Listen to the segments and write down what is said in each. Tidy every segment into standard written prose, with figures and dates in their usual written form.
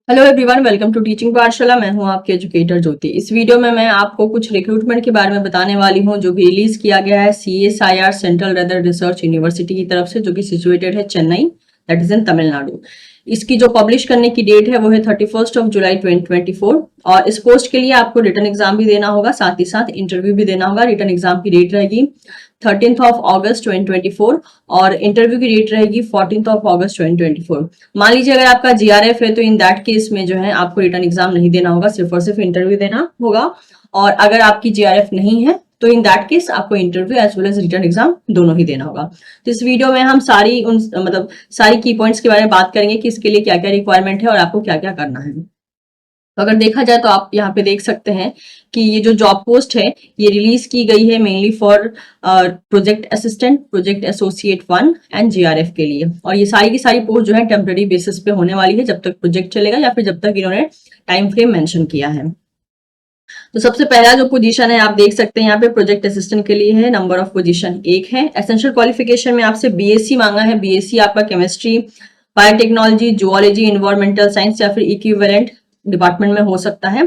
Hello everyone, welcome to teaching Pathshala. मैं हूं आपके एजुकेटर ज्योति। इस वीडियो में मैं आपको कुछ रिक्रूटमेंट के बारे में बताने वाली हूं जो कि रिलीज किया गया है CSIR central weather research university की तरफ से, जो कि सिचुएटेड है चेन्नई, दैट इज इन तमिलनाडु। इसकी जो पब्लिश करने की डेट है वो है 31 जुलाई 2024। और इस पोस्ट के लिए आपको रिटन एग्जाम भी देना होगा, साथ ही साथ इंटरव्यू भी देना होगा। रिटन एग्जाम की डेट रहेगी 13 अगस्त 2024 और इंटरव्यू की डेट रहेगी 14 अगस्त 2024। मान लीजिए अगर आपका GRF है तो इन दैट केस में जो है आपको रिटर्न एग्जाम नहीं देना होगा, सिर्फ और सिर्फ इंटरव्यू देना होगा। और अगर आपकी GRF नहीं है तो इन दैट केस आपको interview as well as written exam दोनों ही देना होगा। तो इस वीडियो में हम सारी की पॉइंट्स के बारे में बात करेंगे कि इसके लिए क्या क्या रिक्वायरमेंट है और आपको क्या क्या करना है। तो अगर देखा जाए तो आप यहाँ पे देख सकते हैं कि ये जो जॉब पोस्ट है ये रिलीज की गई है mainly for project assistant, project associate 1 and GRF के लिए। और ये सारी की सारी पोस्ट जो है टेम्पररी बेसिस पे होने वाली है, जब तक प्रोजेक्ट चलेगा या फिर जब तक इन्होंने टाइम फ्रेम मेंशन किया है। तो सबसे पहला जो पोजीशन है आप देख सकते हैं यहाँ पे प्रोजेक्ट असिस्टेंट के लिए है। नंबर ऑफ पोजीशन 1 है। एसेंशियल क्वालिफिकेशन में आपसे BSc मांगा है। BSc आपका chemistry, biotechnology, zoology, environmental science या फिर इक्विवेलेंट डिपार्टमेंट में हो सकता है।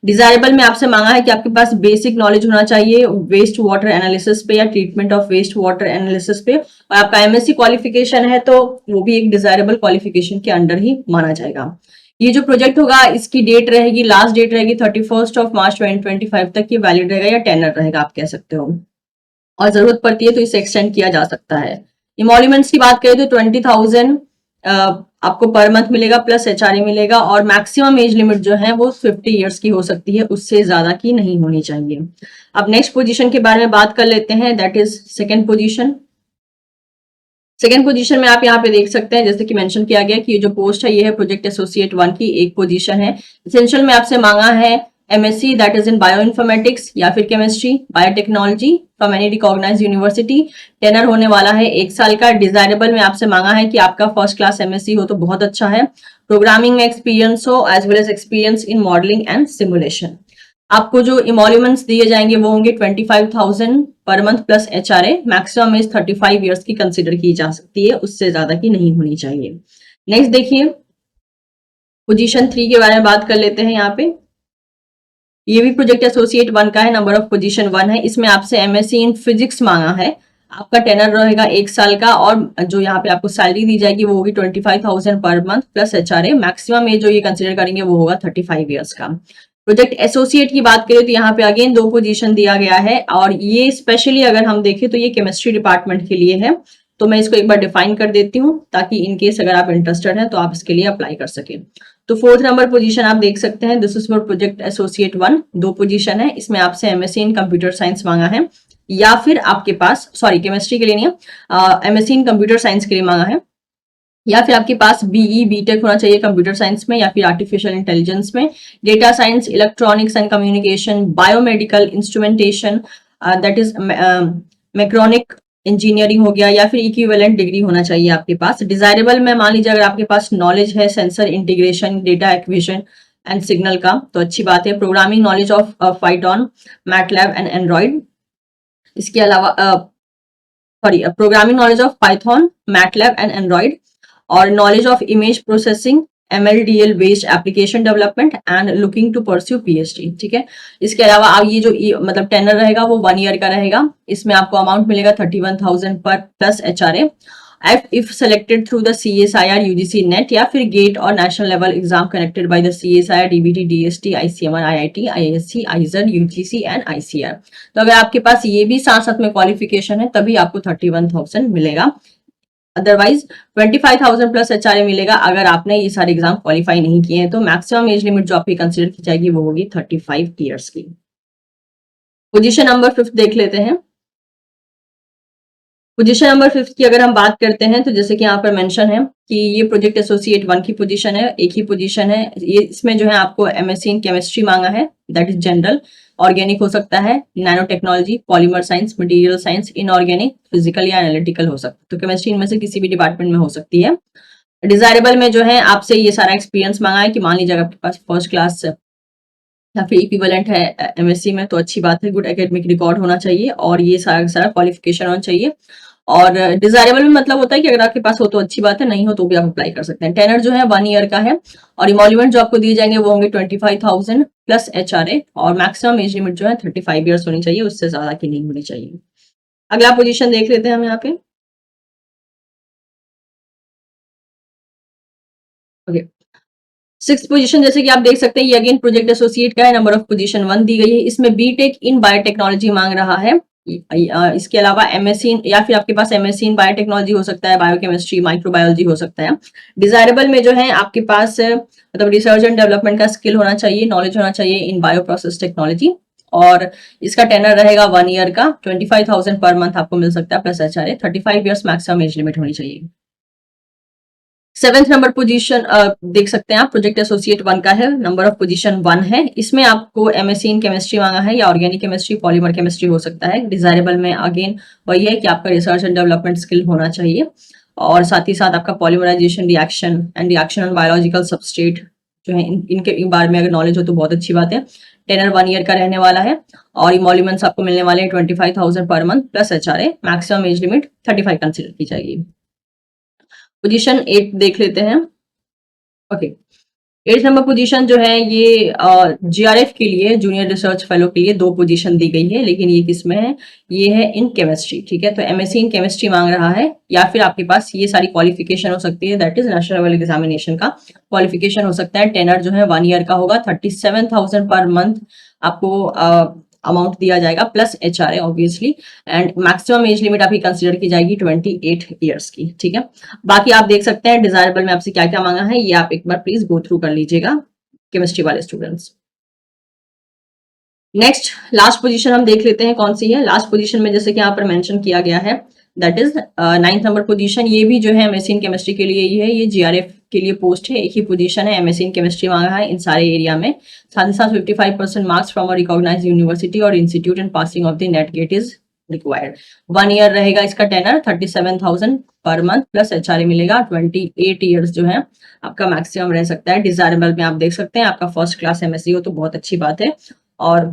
डिजायरेबल में आपसे मांगा है कि आपके पास बेसिक नॉलेज होना चाहिए वेस्ट वाटर एनालिसिस पे या treatment of waste water analysis पे, और आपका MSc क्वालिफिकेशन है तो वो भी एक डिजायरेबल क्वालिफिकेशन के अंडर ही माना जाएगा। ये जो प्रोजेक्ट होगा इसकी डेट रहेगी, लास्ट डेट रहेगी 31 मार्च 2025 तक ये वैलिड रहेगा या टेनर रहेगा आप कह सकते हो। और जरूरत पड़ती है तो इसे एक्सटेंड किया जा सकता है। इमोल्यूमेंट्स की बात करें तो 20,000 आपको पर मंथ मिलेगा प्लस HRA मिलेगा, और मैक्सिमम एज लिमिट जो है वो 50 ईयर्स की हो सकती है, उससे ज्यादा की नहीं होनी चाहिए। अब नेक्स्ट पोजीशन के बारे में बात कर लेते हैं, that is second position. Second position में आप यहाँ पे देख सकते हैं जैसे कि मेंशन किया गया कि ये जो पोस्ट है ये है प्रोजेक्ट एसोसिएट 1 की एक पोजीशन है। एसेंशियल में आपसे मांगा है MSc that is in bioinformatics या फिर chemistry, biotechnology from any recognised university. Tenure होने वाला है 1 साल का। डिजायरेबल में आपसे मांगा है कि आपका फर्स्ट क्लास MSc हो तो बहुत अच्छा है। प्रोग्रामिंग में एक्सपीरियंस हो as well as experience in modelling and simulation. आपको जो इमोल्यूमेंट्स दिए जाएंगे वो होंगे 25,000 पर month plus HRA। Maximum age 35 years की कंसिडर की जा सकती है, उससे ज्यादा की नहीं होनी चाहिए। नेक्स्ट देखिए पोजीशन 3 के बारे में बात कर लेते हैं। यहाँ पे ये भी प्रोजेक्ट एसोसिएट 1 का है। नंबर ऑफ पोजीशन 1 है। इसमें आपसे MSc इन फिजिक्स मांगा है। आपका टेनर रहेगा 1 साल का, और जो यहाँ पे आपको सैलरी दी जाएगी वो होगी 25,000 पर month plus HRA। Maximum as जो ये कंसिडर करेंगे वो होगा 35 ईयर्स का। प्रोजेक्ट एसोसिएट की बात करें तो यहाँ पे अगेन 2 पोजीशन दिया गया है, और ये स्पेशली अगर हम देखें तो ये केमिस्ट्री डिपार्टमेंट के लिए है। तो मैं इसको एक बार डिफाइन कर देती हूँ ताकि इनकेस अगर आप इंटरेस्टेड हैं तो आप इसके लिए अप्लाई कर सकें। तो 4th नंबर पोजीशन आप देख सकते हैं, this is for project associate 1। 2 position है। इसमें आपसे MSc इन कंप्यूटर साइंस मांगा है, या फिर आपके पास केमिस्ट्री के लिए नहीं है, MSc इन कंप्यूटर साइंस के लिए मांगा है, या फिर आपके पास BE BTech होना चाहिए कंप्यूटर साइंस में या फिर आर्टिफिशियल इंटेलिजेंस में, data science, electronics and communication, biomedical instrumentation that is mechatronic engineering हो गया, या फिर इक्विवेलेंट डिग्री होना चाहिए आपके पास। डिजायरेबल में मान लीजिए अगर आपके पास नॉलेज है sensor integration, data acquisition and signal का तो अच्छी बात है। Programming knowledge of Python, MATLAB and Android. इसके अलावा programming knowledge of Python, MATLAB and Android, और knowledge of image processing, MLDL based application development and looking to pursue PhD। ठीक है। इसके अलावा आप ये जो मतलब टेनर रहेगा वो 1 ईयर का रहेगा। इसमें आपको अमाउंट मिलेगा 31,000 पर plus HRA। If selected through the CSIR UGC net या फिर गेट और national level exam connected by the CSIR DBT DST ICMR IIT IISc ISER UGC and ICR। तो अगर आपके पास ये भी साथ साथ में क्वालिफिकेशन है तभी आपको 31,000 मिलेगा। अदरवाइज 25,000 प्लस HRA मिलेगा अगर आपने ये सारे एग्जाम क्वालिफाई नहीं किए हैं। तो मैक्सिमम एज लिमिट जो आपकी कंसिडर की जाएगी वो होगी 35 ईयर्स की। पोजीशन नंबर 5 देख लेते हैं। पोजीशन नंबर 5 की अगर हम बात करते हैं तो जैसे कि यहाँ पर मेंशन है कि ये प्रोजेक्ट एसोसिएट 1 की पोजीशन है, एक ही पोजीशन है। ये इसमें जो है आपको MSc इन केमिस्ट्री मांगा है, दैट इज जनरल। ऑर्गेनिक हो सकता है, nano technology, polymer science, material science, inorganic, physical या एनालिटिकल हो सकता है। तो केमिस्ट्री इनमें से किसी भी डिपार्टमेंट में हो सकती है। डिजायरेबल में जो है आपसे ये सारा एक्सपीरियंस मांगा है कि मान लीजिए अगर आपके पास फर्स्ट क्लास या फिर इक्विवेलेंट है MSc में तो अच्छी बात है। गुड एकेडमिक रिकॉर्ड होना चाहिए और ये सारा सारा क्वालिफिकेशन होना चाहिए। और डिजायरेबल में मतलब होता है कि अगर आपके पास हो तो अच्छी बात है, नहीं हो तो भी आप अप्लाई कर सकते हैं। टेनर जो है 1 ईयर का है और इमोल्यूमेंट जो आपको दिए जाएंगे वो होंगे 25,000 प्लस एचआरए, और मैक्सिमम एज लिमिट जो है 35 ईयर्स होनी चाहिए, उससे ज्यादा की नहीं होनी चाहिए। अगला पोजीशन देख लेते हैं हम यहाँ पे। ओके, सिक्स पोजीशन जैसे कि आप देख सकते हैं ये अगेन प्रोजेक्ट एसोसिएट का है, नंबर ऑफ पोजीशन 1 दी गई है। इसमें बीटेक इन बायोटेक्नोलॉजी मांग रहा है। इसके अलावा एमएससी या फिर आपके पास एमएससी इन बायोटेक्नोलॉजी हो सकता है, बायोकेमिस्ट्री, माइक्रोबायोलॉजी हो सकता है। डिजायरेबल में जो है आपके पास मतलब रिसर्च एंड डेवलपमेंट का स्किल होना चाहिए, नॉलेज होना चाहिए इन बायो प्रोसेस टेक्नोलॉजी, और इसका टेनर रहेगा 1 ईयर का। 25,000 पर मंथ आपको मिल सकता है plus HRA. 35 years maximum age limit होनी चाहिए। सेवेंथ नंबर पोजीशन देख सकते हैं आप, प्रोजेक्ट एसोसिएट 1 का है, नंबर ऑफ पोजीशन 1 है। इसमें आपको एमएससी इन केमिस्ट्री मांगा है या ऑर्गेनिक केमिस्ट्री, पॉलीमर केमिस्ट्री हो सकता है। डिजायरेबल में अगेन वही है कि आपका रिसर्च एंड डेवलपमेंट स्किल होना चाहिए, और साथ ही साथ आपका polymerisation reaction and reaction on biological substrate जो है इनके बारे में अगर नॉलेज हो तो बहुत अच्छी बात है। टेनर 1 ईयर का रहने वाला है और इमोल्यूमेंट्स आपको मिलने वाले हैं 25,000 पर month plus HRA. Maximum age limit 35 consider की जाएगी। पोजीशन 8 देख लेते हैं। ओके, 8th नंबर पोजीशन जो है ये जीआरएफ के लिए, जूनियर रिसर्च फेलो के लिए 2 पोजीशन दी गई है, लेकिन ये किसमें है, ये है इन केमिस्ट्री। ठीक है, तो एमएससी इन केमिस्ट्री मांग रहा है, या फिर आपके पास ये सारी क्वालिफिकेशन हो सकती है, that is national level examination का क्वालिफिकेशन हो सकता है। टेनर जो है 1 ईयर का होगा। 37,000 पर मंथ आपको अमाउंट दिया जाएगा plus HRA obviously, and maximum age limit आपकी कंसिडर की जाएगी 28 ईयर्स की। ठीक है, बाकी आप देख सकते हैं डिजायरेबल में आपसे क्या क्या मांगा है, ये आप एक बार प्लीज गो थ्रू कर लीजिएगा केमिस्ट्री वाले स्टूडेंट्स। नेक्स्ट लास्ट पोजीशन हम देख लेते हैं कौन सी है। लास्ट पोजीशन में जैसे कि यहाँ पर मेंशन किया गया है, that is 9th number position. ये भी जो है एमएससी इन केमिस्ट्री के लिए ही है, ये जीआरएफ के लिए पोस्ट है, एक ही पोजीशन है। एमएससी इन केमिस्ट्री मांगा है इन सारे एरिया में। साथ ही साथ 55% marks from a recognised university और institute and passing of the NET GATE is required. 1 year रहेगा इसका टेनर। 37,000 पर मंथ प्लस एचआरए मिलेगा। 28 ईयर्स जो है आपका मैक्सिमम रह सकता है। डिजायरेबल में आप देख सकते हैं आपका फर्स्ट क्लास एमएससी हो तो बहुत अच्छी बात है, और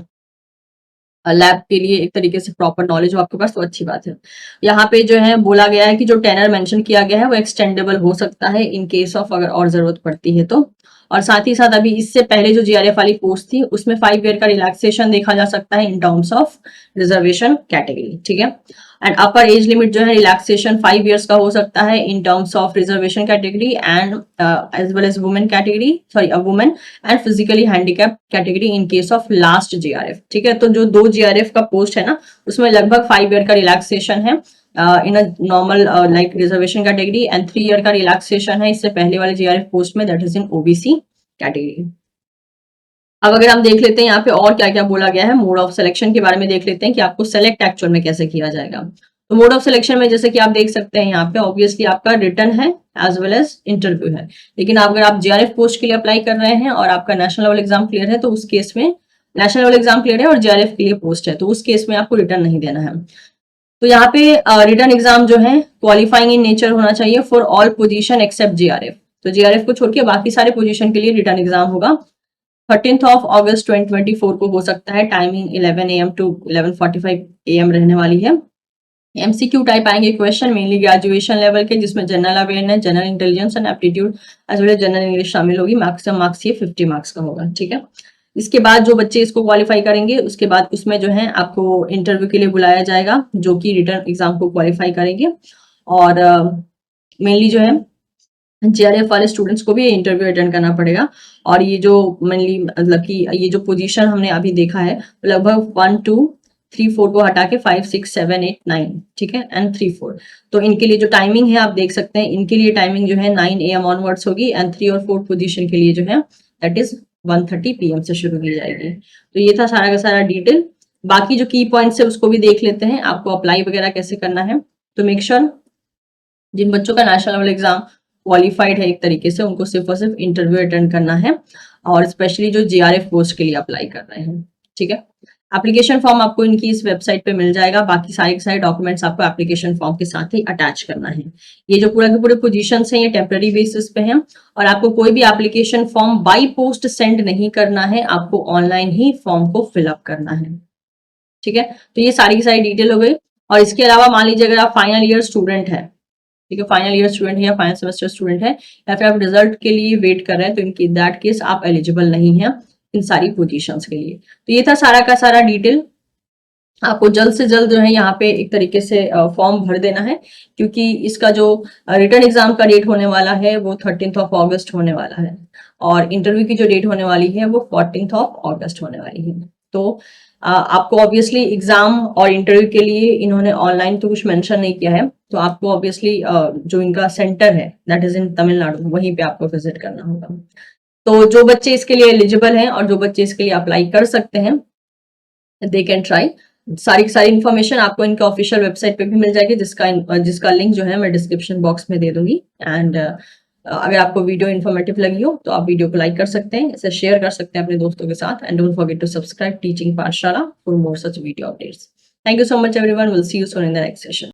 लैब के लिए एक तरीके से प्रॉपर नॉलेज हो आपके पास तो अच्छी बात है। यहाँ पे जो है बोला गया है कि जो टेनर मेंशन किया गया है वो एक्सटेंडेबल हो सकता है इन केस ऑफ अगर और जरूरत पड़ती है तो। और साथ ही साथ अभी इससे पहले जो जीआरएफ वाली पोस्ट थी उसमें 5 ईयर का रिलैक्सेशन देखा जा सकता है in terms of reservation category. ठीक है, एंड अपर एज लिमिट जो है रिलैक्सेशन 5 ईयर्स का हो सकता है in terms of reservation category and as well as women category, sorry women and physically handicap category in case of last GRF. ठीक है, तो जो 2 जीआरएफ का पोस्ट है ना उसमें लगभग 5 ईयर का रिलैक्सेशन है in a normal like reservation category, and 3 year का रिलैक्सेशन है इससे पहले वाले जीआरएफ पोस्ट में, that is in OBC category. अब अगर हम देख लेते हैं यहाँ पे और क्या क्या बोला गया है, मोड ऑफ सिलेक्शन के बारे में देख लेते हैं कि आपको सेलेक्ट एक्चुअल में कैसे किया जाएगा। तो मोड ऑफ सिलेक्शन में जैसे कि आप देख सकते हैं यहाँ पे ऑब्वियसली आपका रिटर्न है एज वेल एज इंटरव्यू है, लेकिन अगर आप जीआरएफ पोस्ट के लिए अप्लाई कर रहे हैं और आपका नेशनल लेवल एग्जाम क्लियर है तो उस केस में, नेशनल लेवल एग्जाम क्लियर है और जीआरएफ के लिए पोस्ट है तो उस केस में आपको रिटर्न नहीं देना है। तो यहाँ पे रिटर्न एग्जाम जो है क्वालिफाइंग इन नेचर होना चाहिए for all position except GRF. तो जीआरएफ को छोड़ के बाकी सारे पोजीशन के लिए रिटर्न एग्जाम होगा। 13th ऑफ अगस्त 2024 को हो सकता है। टाइमिंग 11 AM टू 11:45 AM रहने वाली है। एमसीक्यू टाइप आएंगे क्वेश्चन, मेनली ग्रेजुएशन लेवल के, जिसमें general awareness, general intelligence and aptitude as well as general English शामिल होगी। मैक्सिमम मार्क्स ये 50 मार्क्स का होगा। ठीक है, इसके बाद जो बच्चे इसको क्वालिफाई करेंगे उसके बाद उसमें जो है आपको इंटरव्यू के लिए बुलाया जाएगा, जो कि रिटर्न एग्जाम को क्वालिफाई करेंगे। और मेनली जो है जीआरएफ वाले स्टूडेंट्स को भी इंटरव्यू अटेंड करना पड़ेगा। और ये जो मेनली मतलब कि ये जो पोजीशन हमने अभी देखा है लगभग 1 2 3 4 को हटा के 5 6 7 8 9, ठीक है, एंड 3 4, तो इनके लिए जो टाइमिंग है आप देख सकते हैं, इनके लिए टाइमिंग जो है 9 AM ऑनवर्ड्स होगी, एंड 3 और 4 पोजीशन के लिए जो है दैट इज 1:30 PM से शुरू की जाएगी। तो ये था सारा का सारा डिटेल। बाकी जो की पॉइंट्स है उसको भी देख लेते हैं, आपको अप्लाई वगैरह कैसे करना है। तो मेक श्योर जिन बच्चों का नेशनल लेवल एग्जाम क्वालिफाइड है एक तरीके से, उनको सिर्फ और सिर्फ इंटरव्यू अटेंड करना है, और स्पेशली जो जीआरएफ पोस्ट के लिए अप्लाई कर रहे हैं। ठीक है, एप्लीकेशन फॉर्म आपको इनकी इस वेबसाइट पे मिल जाएगा। बाकी सारे के सारे डॉक्यूमेंट्स आपको एप्लीकेशन फॉर्म के साथ ही अटैच करना है। ये जो पूरा के पूरे पोजीशंस हैं ये टेम्पररी बेसिस पे हैं, और आपको कोई भी application form by post send नहीं करना है, आपको ऑनलाइन ही फॉर्म को फिलअप करना है। ठीक है, तो ये सारी की सारी डिटेल हो गई। और इसके अलावा मान लीजिए अगर आप फाइनल ईयर स्टूडेंट हैं, ठीक है, फाइनल ईयर स्टूडेंट है या फाइनल सेमेस्टर स्टूडेंट है, या फिर आप रिजल्ट के लिए वेट कर रहे हैं, तो इनकी दैट केस आप एलिजिबल नहीं है इन सारी पोजीशंस के लिए। तो ये था सारा का सारा डिटेल। आपको जल्द से जल्द जो है यहाँ पे एक तरीके से फॉर्म भर देना है, क्योंकि इसका जो रिटर्न एग्जाम का डेट होने वाला है वो 13th ऑफ अगस्त होने वाला है, और इंटरव्यू की जो डेट होने वाली है वो 14th ऑफ अगस्त होने वाली है। तो आपको ऑब्वियसली एग्जाम और इंटरव्यू के लिए इन्होंने ऑनलाइन तो कुछ मेंशन नहीं किया है, तो आपको ऑब्वियसली जो इनका सेंटर है दैट इज इन तमिलनाडु, वहीं पे आपको विजिट करना होगा। तो जो बच्चे इसके लिए एलिजिबल हैं और जो बच्चे इसके लिए अप्लाई कर सकते हैं, दे कैन ट्राई। सारी की सारी इन्फॉर्मेशन आपको इनके ऑफिशियल वेबसाइट पे भी मिल जाएगी, जिसका लिंक जो है मैं डिस्क्रिप्शन बॉक्स में दे दूंगी। एंड अगर आपको वीडियो इन्फॉर्मेटिव लगी हो तो आप वीडियो को लाइक कर सकते हैं, इसे शेयर कर सकते हैं अपने दोस्तों के साथ, and don't forget to subscribe teaching Pathshala for more such video updates. Thank you so much everyone, will see you soon in the next session.